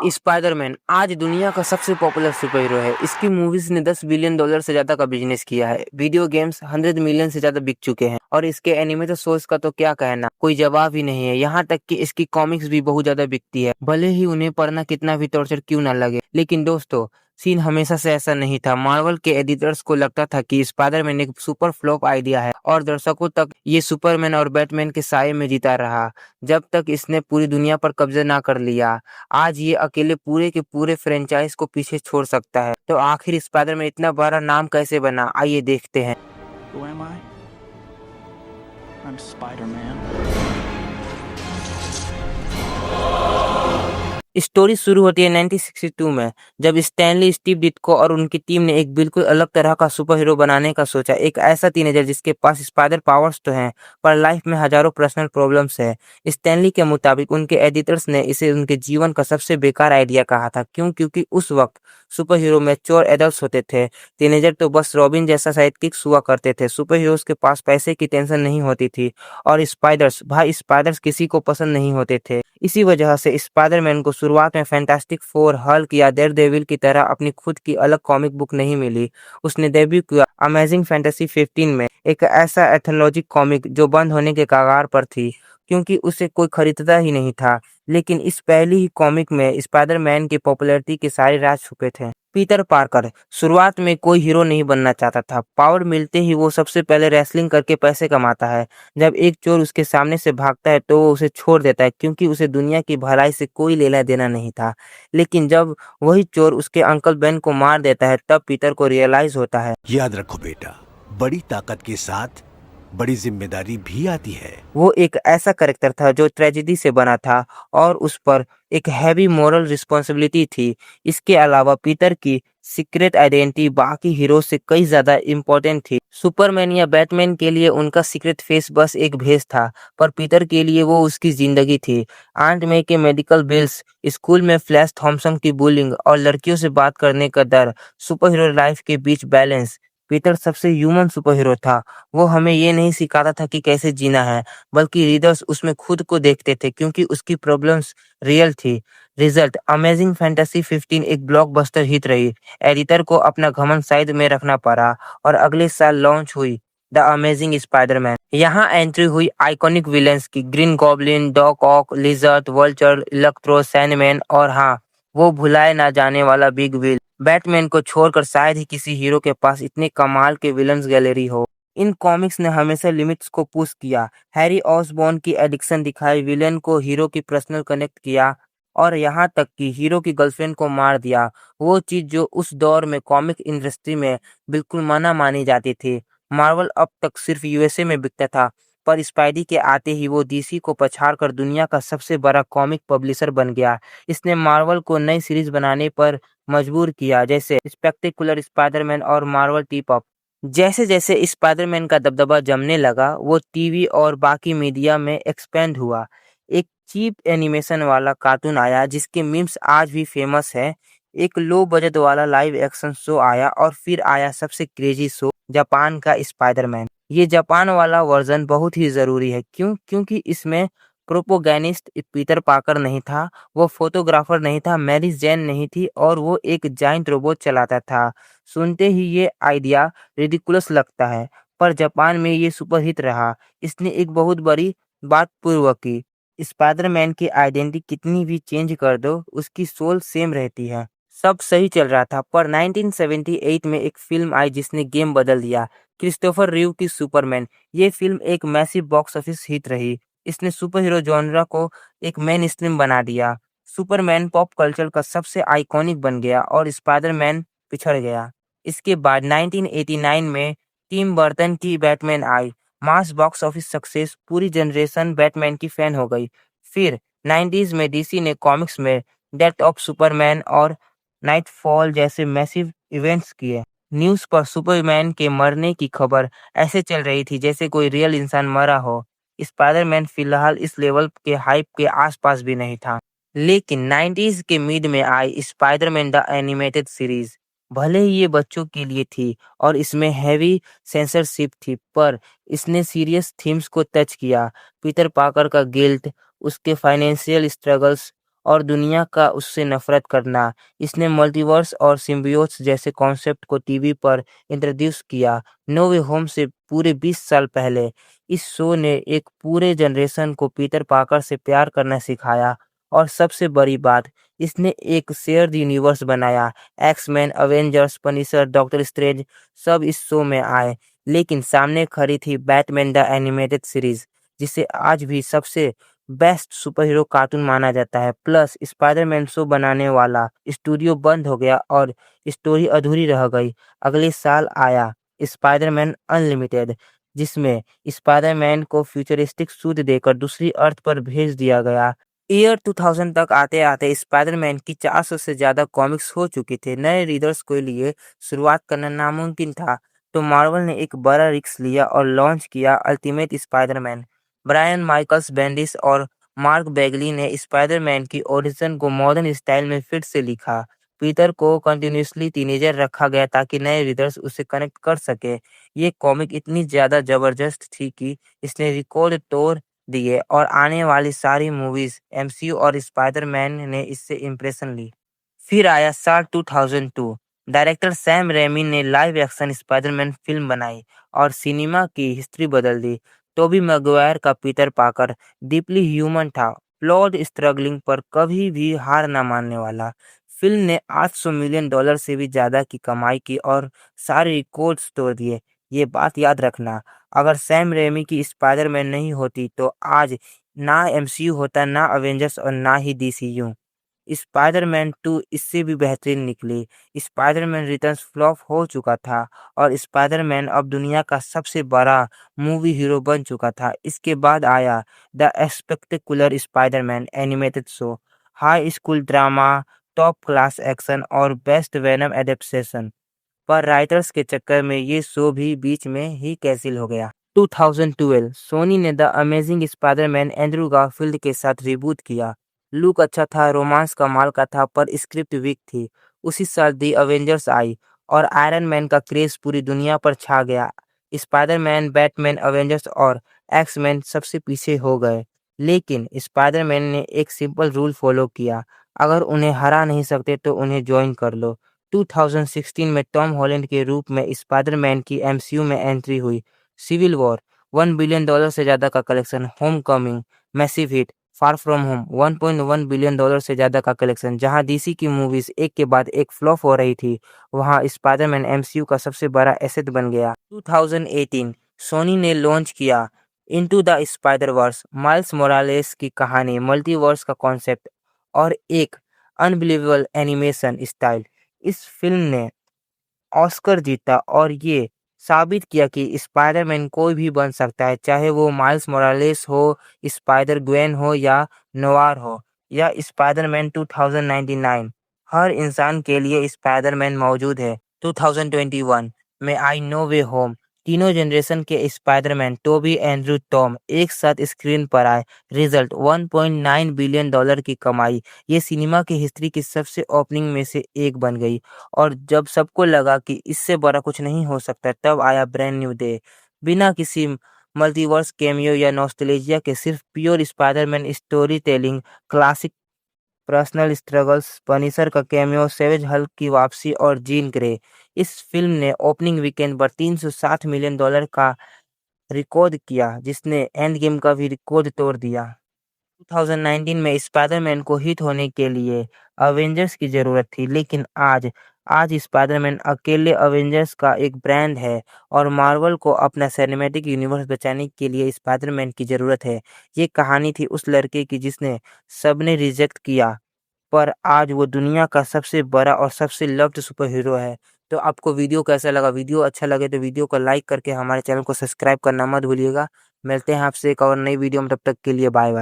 Spiderman आज दुनिया का सबसे पॉपुलर सुपर हीरो है। इसकी मूवीज ने $10 बिलियन से ज्यादा का बिजनेस किया है। वीडियो गेम्स 100 मिलियन से ज्यादा बिक चुके हैं और इसके एनिमेटेड शोज का तो क्या कहना, कोई जवाब ही नहीं है। यहाँ तक कि इसकी कॉमिक्स भी बहुत ज्यादा बिकती है, भले ही उन्हें पढ़ना कितना भी टॉर्चर क्यों ना लगे। लेकिन दोस्तों, सीन हमेशा से ऐसा नहीं था। मार्वल के एडिटर्स को लगता था कि स्पाइडरमैन एक सुपर फ्लॉप आइडिया है और दर्शकों तक ये सुपरमैन और बैटमैन के साये में जीता रहा जब तक इसने पूरी दुनिया पर कब्जा ना कर लिया। आज ये अकेले पूरे के पूरे फ्रेंचाइज को पीछे छोड़ सकता है। तो आखिर स्पाइडरमैन इतना बड़ा नाम कैसे बना, आइए देखते हैं। Who am I? I'm Spider-Man. Story शुरू होती है 1962 में, जब स्टैनली स्टीव डिट्को और उनकी टीम ने एक बिल्कुल अलग तरह का सुपर हीरो बनाने का सोचा। एक ऐसा टीनेजर जिसके पास स्पाइडर पावर्स तो हैं, पर लाइफ में हजारों पर्सनल प्रॉब्लम्स है। स्टैनली के मुताबिक उनके एडिटर्स ने इसे उनके जीवन का सबसे बेकार आइडिया कहा था। क्योंकि उस वक्त सुपर हीरो मैच्योर एडल्ट्स होते थे, टीनेजर तो बस रॉबिन जैसा साइडकिक्स हुआ करते थे। सुपर हीरोज के पास पैसे की टेंशन नहीं होती थी और स्पाइडर्स किसी को पसंद नहीं होते थे। इसी वजह से स्पाइडरमैन को शुरुआत में फैंटास्टिक फोर, हल्क या डेयरडेविल की तरह अपनी खुद की अलग कॉमिक बुक नहीं मिली। उसने डेब्यू किया अमेजिंग फैंटेसी 15 में, एक ऐसा एथोलॉजी कॉमिक जो बंद होने के कगार पर थी क्योंकि उसे कोई खरीदता ही नहीं था। लेकिन इस पहली ही कॉमिक में स्पाइडरमैन की पॉपुलैरिटी के सारे राज छुपे थे। पीटर पार्कर शुरुआत में कोई हीरो नहीं बनना चाहता था। पावर मिलते ही वो सबसे पहले रेसलिंग करके पैसे कमाता है। जब एक चोर उसके सामने से भागता है तो वो उसे छोड़ देता है क्योंकि उसे दुनिया की भलाई से कोई लेना देना नहीं था। लेकिन जब वही चोर उसके अंकल बेन को मार देता है, तब पीटर को रियलाइज होता है याद रखो बेटा, बड़ी ताकत के साथ बड़ी जिम्मेदारी भी आती है। वो एक ऐसा कैरेक्टर था जो ट्रेजेडी से बना था और उस पर एक हैवी मोरल रिस्पॉन्सिबिलिटी थी। इसके अलावा पीटर की सीक्रेट आइडेंटिटी बाकी हीरो से कई ज्यादा इम्पोर्टेंट थी। सुपरमैन या बैटमैन के लिए उनका सीक्रेट फेस बस एक भेस था, पर पीटर के लिए वो उसकी जिंदगी थी। आंट मे के मेडिकल बिल्स, स्कूल में फ्लैश थॉम्पसन की बुलिंग और लड़कियों से बात करने का डर, सुपर हीरो लाइफ के बीच बैलेंस। पीटर सबसे ह्यूमन सुपर हीरो था। वो हमें ये नहीं सिखाता था कि कैसे जीना है, बल्कि रीडर्स उसमें खुद को देखते थे क्योंकि उसकी प्रॉब्लम्स रियल थी। रिजल्ट अमेजिंग फैंटेसी 15 एक ब्लॉकबस्टर हिट रही। एडिटर को अपना घमंड साइड में रखना पड़ा और अगले साल लॉन्च हुई द अमेजिंग स्पाइडरमैन। यहाँ एंट्री हुई आइकॉनिक विलेंस की, ग्रीन गॉब्लिन, डॉक ऑक, लिजर्ड, वल्चर, इलेक्ट्रो, सैंडमैन और हाँ, वो भुलाए ना जाने वाला बिग विल। बैटमैन को छोड़कर शायद ही किसी हीरो के पास इतने कमाल के विलन्स गैलरी हो। इन कॉमिक्स ने हमेशा लिमिट्स को पुश किया। हैरी ऑसबॉर्न की एडिक्शन दिखाई, विलेन को हीरो की पर्सनल कनेक्ट किया और यहाँ तक कि हीरो की गर्लफ्रेंड को मार दिया। वो चीज जो उस दौर में कॉमिक इंडस्ट्री में बिल्कुल मना मानी जाती थी। मार्वल अब तक सिर्फ यूएसए में बिकता था, पर स्पाइडी के आते ही वो डीसी को पछाड़कर दुनिया का सबसे बड़ा कॉमिक पब्लिशर बन गया। इसने मार्वल को नई सीरीज बनाने पर मजबूर किया, जैसे स्पेक्टेकुलर स्पाइडरमैन और मार्वल टीप अप। जैसे जैसे स्पाइडरमैन का दबदबा जमने लगा, वो टीवी और बाकी मीडिया में एक्सपेंड हुआ। एक चीप एनिमेशन वाला कार्टून आया जिसके मीम्स आज भी फेमस है। एक लो बजट वाला लाइव एक्शन शो आया और फिर आया सबसे क्रेजी शो, जापान का स्पाइडरमैन। ये जापान वाला वर्जन बहुत ही जरूरी है। क्योंकि इसमें प्रोपोगैनिस्ट पीटर पार्कर नहीं था, वो फोटोग्राफर नहीं था, मैरी जेन नहीं थी और वो एक जाइंट रोबोट चलाता था। सुनते ही ये आइडिया रिडिकुलस लगता है, पर जापान में ये सुपरहिट रहा। इसने एक बहुत बड़ी बात पूर्व की, स्पाइडरमैन की आइडेंटिटी कितनी भी चेंज कर दो, उसकी सोल सेम रहती है। सब सही चल रहा था, पर 1978 में एक फिल्म आई जिसने गेम बदल दिया, क्रिस्टोफर रीव की सुपरमैन। ये फिल्म एक मैसिव बॉक्स ऑफिस हिट रही। इसने सुपर हीरो जॉनरा को एक मेन स्ट्रीम बना दिया। सुपरमैन पॉप कल्चर का सबसे आइकॉनिक बन गया और स्पाइडरमैन पिछड़ गया। इसके बाद 1989 में टिम बर्टन की बैटमैन आई, मास बॉक्स ऑफिस सक्सेस, पूरी जनरेशन बैटमैन की फैन हो गई। फिर 90s में डीसी ने कॉमिक्स में डेथ ऑफ सुपरमैन और नाइटफॉल जैसे मैसिव इवेंट्स किए। न्यूज़ पर सुपरमैन के मरने की खबर ऐसे चल रही थी जैसे कोई रियल इंसान मरा हो। स्पाइडरमैन फिलहाल इस लेवल के हाइप के आसपास भी नहीं था। लेकिन 90s के मिड में आई स्पाइडरमैन द एनिमेटेड सीरीज। भले ही ये बच्चों के लिए थी और इसमें हैवी सेंसरशिप थी, पर इसने सीरियस थीम्स को टच किया। पीटर पार्कर का गिल्ट, उसके फाइनेंशियल स्ट्रगल्स और दुनिया का उससे नफरत करना। इसने मल्टीवर्स और सिम्बियोट्स जैसे कॉन्सेप्ट को टीवी पर इंट्रोड्यूस किया। नो वे होम से पूरे 20 साल पहले इस शो ने एक पूरे जनरेशन को पीटर पार्कर से प्यार करना सिखाया और सबसे बड़ी बात, इसने एक शेयर्ड यूनिवर्स बनाया। X Men, Avengers, Punisher, doctor strange सब इस शो में आए। लेकिन सामने खड़ी थी बैटमैन द एनिमेटेड सीरीज, जिसे आज भी सबसे बेस्ट सुपर हीरो कार्टून माना जाता है। प्लस स्पाइडरमैन शो बनाने वाला स्टूडियो बंद हो गया और स्टोरी अधूरी रह गई। अगले साल आया स्पाइडरमैन अनलिमिटेड, जिसमें स्पाइडरमैन को फ्यूचरिस्टिक सूट देकर दूसरी अर्थ पर भेज दिया गया। ईयर 2000 तक आते-आते स्पाइडरमैन की 400 से ज़्यादा कॉमिक्स हो चुकी थे। नए रीडर्स के लिए शुरुआत करना नामुमकिन था, तो मार्वल ने एक बड़ा रिस्क लिया और लॉन्च किया अल्टीमेट स्पाइडरमैन। ब्रायन माइकल्स बेंडिस और मार्क बेगली ने स्पाइडरमैन की ओरिजिन को मॉडर्न स्टाइल में फिर से लिखा। पीटर को कंटिन्यूअसली टीनेजर रखा गया ताकि नए रीडर्स उसे कनेक्ट कर सके। ये कॉमिक इतनी ज़्यादा ज़बरदस्त थी कि इसने रिकॉर्ड तोड़ दिए और आने वाली सारी मूवीज एमसीयू और स्पाइडरमैन ने इससे इम्प्रेशन ली। फिर आया साल 2002। डायरेक्टर सैम रेमी ने लाइव एक्शन स्पाइडरमैन फिल्म बनाई और सिनेमा की हिस्ट्री बदल दी। टोबी मैguire का पीटर पार्कर डीपली ह्यूमन था, फ्लॉड, स्ट्रगलिंग पर कभी भी हार न मानने वाला। फिल्म ने $800 मिलियन से भी ज्यादा की कमाई की और सारे रिकॉर्ड्स तोड़ दिए। ये बात याद रखना, अगर सैम रेमी की स्पाइडरमैन नहीं होती तो आज ना एमसीयू होता, ना अवेंजर्स और ना ही डीसीयू। स्पाइडरमैन 2 इससे भी बेहतरीन निकली। स्पाइडरमैन रिटर्न्स फ्लॉप हो चुका था और स्पाइडरमैन अब दुनिया का सबसे बड़ा मूवी हीरो बन चुका था। इसके बाद आया the spectacular Spiderman animated show, high school drama, top class action और बेस्ट वेनम एडेप्टेशन। पर राइटर्स के चक्कर में ये शो भी बीच में ही कैंसिल हो गया। 2012 सोनी ने the amazing Spiderman Andrew Garfield के साथ रिबूट किया। लुक अच्छा था, रोमांस कमाल का था, पर स्क्रिप्ट वीक थी। उसी साल दी अवेंजर्स आई और आयरन मैन का क्रेज पूरी दुनिया पर छा गया। स्पाइडरमैन, बैटमैन, अवेंजर्स और एक्स-मैन सबसे पीछे हो गए। लेकिन स्पाइडरमैन ने एक सिंपल रूल फॉलो किया, अगर उन्हें हरा नहीं सकते तो उन्हें ज्वाइन कर लो। 2016 में टॉम हॉलैंड के रूप में स्पाइडरमैन की एमसीयू में एंट्री हुई। सिविल वॉर $1 बिलियन से ज़्यादा का collection, Homecoming massive hit, far from home $1.1 billion से ज़्यादा का कलेक्शन। जहां डीसी की मूवीज एक के बाद एक फ्लॉप हो रही थी, वहां स्पाइडरमैन एमसीयू का सबसे बड़ा एसेट बन गया। 2018 सोनी ने लॉन्च किया into the spider-verse, miles Morales की कहानी, मल्टीवर्स का कॉन्सेप्ट और एक अनबिलीवेबल एनिमेशन स्टाइल। इस फिल्म ने ऑस्कर जीता और ये साबित किया कि स्पाइडरमैन कोई भी बन सकता है, चाहे वो माइल्स मोरालेस हो, स्पाइडर ग्वेन हो या नोवार हो या स्पाइडरमैन 2099। हर इंसान के लिए स्पाइडरमैन मौजूद है। 2021 में आई नो वे होम। तीनों जनरेशन के स्पाइडरमैन टोबी, एंड्रू, टॉम एक साथ स्क्रीन पर आए। रिजल्ट $1.9 बिलियन की कमाई। ये सिनेमा की हिस्ट्री की सबसे ओपनिंग में से एक बन गई। और जब सबको लगा कि इससे बड़ा कुछ नहीं हो सकता, तब आया ब्रांड न्यू डे। बिना किसी मल्टीवर्स कैमियो या नॉस्टैल्जिया के, सिर्फ pure Spiderman story telling, classic personal struggles, Punisher का कैमियो, सेवेज हल्क की वापसी और जीन ग्रे। इस फिल्म ने ओपनिंग वीकेंड पर $360 मिलियन का रिकॉर्ड किया, जिसने एंड गेम का भी रिकॉर्ड तोड़ दिया। 2019 में स्पाइडरमैन को हिट होने के लिए अवेंजर्स की जरूरत थी, लेकिन आज आज स्पाइडरमैन अकेले अवेंजर्स का एक ब्रांड है और मार्वल को अपना सिनेमैटिक यूनिवर्स बचाने के लिए स्पाइडरमैन की जरूरत है। ये कहानी थी उस लड़के की जिसने सबने रिजेक्ट किया, पर आज वो दुनिया का सबसे बड़ा और सबसे लव्ड सुपर हीरो है। तो आपको वीडियो कैसा लगा? वीडियो अच्छा लगे तो वीडियो को लाइक करके हमारे चैनल को सब्सक्राइब करना मत भूलिएगा। मिलते हैं आपसे एक और नई वीडियो में, तब तक के लिए बाय बाय।